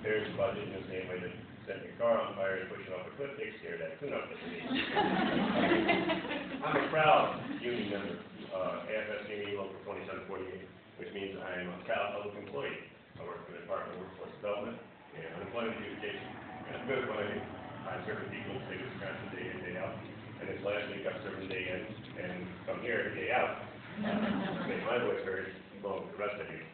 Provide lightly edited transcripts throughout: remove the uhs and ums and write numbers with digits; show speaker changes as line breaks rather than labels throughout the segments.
There's a budget in the same way that setting your car on fire and pushing off a cliff takes care of that tune-up that you need. I'm a proud union member, AFS Union Local 2748, which means I am a proud public employee. I work for the Department of Workforce Development and Unemployment Adjudication, and I'm good at what I do. I serve people in the state of Wisconsin day in, day out, and this last week I'm serving day in, and come here day out, make my voice heard along with the rest of you.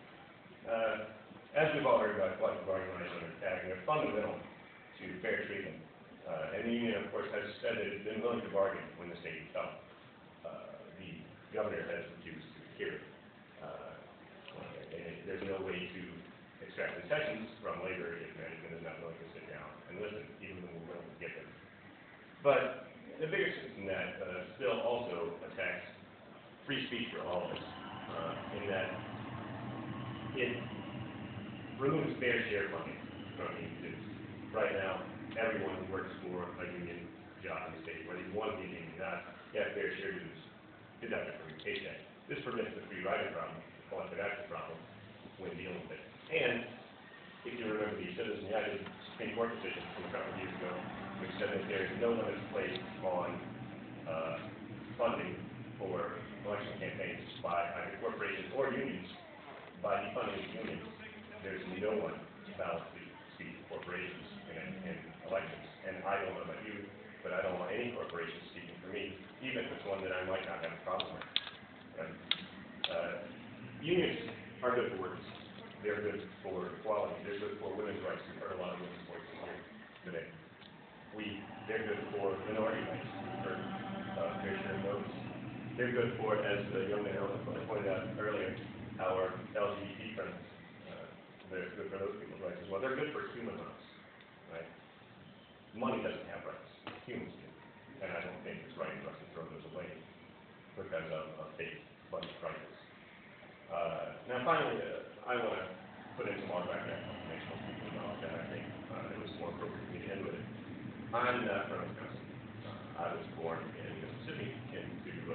As we've all heard about collective bargaining rights under tag, they're fundamental to fair treatment. And the union, of course, has said that it's been willing to bargain when the state is tough. The governor has refused to hear it. There's no way to extract concessions from labor if management is not willing to sit down and listen, even when we're willing to get them. But the bigger system that still also attacks free speech for all of us, in that it removes fair share funding from union dues. Right now, everyone who works for a union job in the state, whether you want to be a union or not, you have fair share dues deducted from your paycheck. This prevents the free rider problem, the collective action problem, when dealing with it. And if you remember the Citizens United Supreme Court decision from a couple of years ago, which said that there is no limits placed on funding for election campaigns by either corporations or unions. By defunding unions, there's no one to balance the speech of corporations in elections. And I don't know about you, but I don't want any corporation speaking for me, even if it's one that I might not have a problem with. Right? Unions are good for workers. They're good for equality. They're good for women's rights. We've heard a lot of women's voices here today. They're good for minority rights. We've heard fair share of those. They're good for, as the young man pointed out earlier, our LGBT friends. They're good for those people's rights as well. They're good for human rights. Right? Money doesn't have rights. Humans do. And I don't think it's right for us to throw those away because of fake budget prices. Now finally, I want to put in some more background information on people know that I think it was more appropriate for me to end with it. I'm not from Wisconsin. I was born in Mississippi into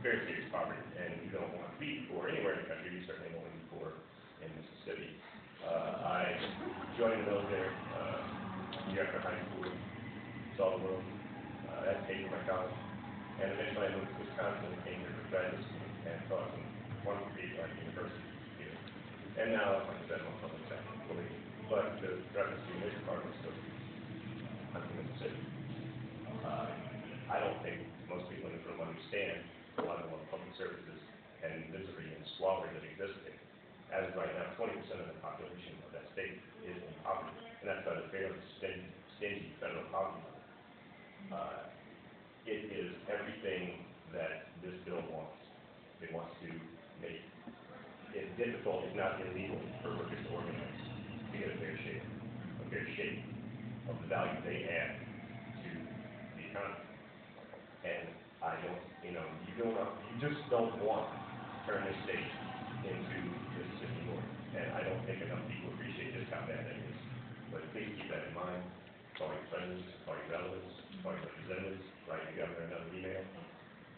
very serious poverty, and you don't want to be poor anywhere in the country. You certainly don't want to be poor in Mississippi. I joined the military year after high school, saw the world, had to pay for my college, and eventually I moved to Wisconsin and came here for graduate school and taught some wonderful people at the university here. And now, like I said, I'm a public sector employee. But the reference to the initial part was still, I'm from Mississippi. I don't think most people in this room understand a lot of the public services and misery and squalor that exist there. As of right now, 20% of the population of that state is in poverty, and that's by the fairly stingy federal poverty level. It is everything that this bill wants. It wants to make it difficult, if not illegal, for workers to organize to get a fair share of the value they add to the economy. And I don't, you just don't want to turn this state into Mississippi North. And I don't think enough people appreciate just how bad that is. But please keep that in mind. Call your friends, call your relatives, call your representatives, write the governor another email.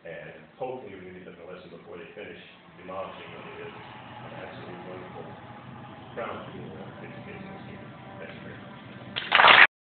And hopefully we can get them to listen before they finish demolishing what it is an absolutely wonderful crown jewel of education.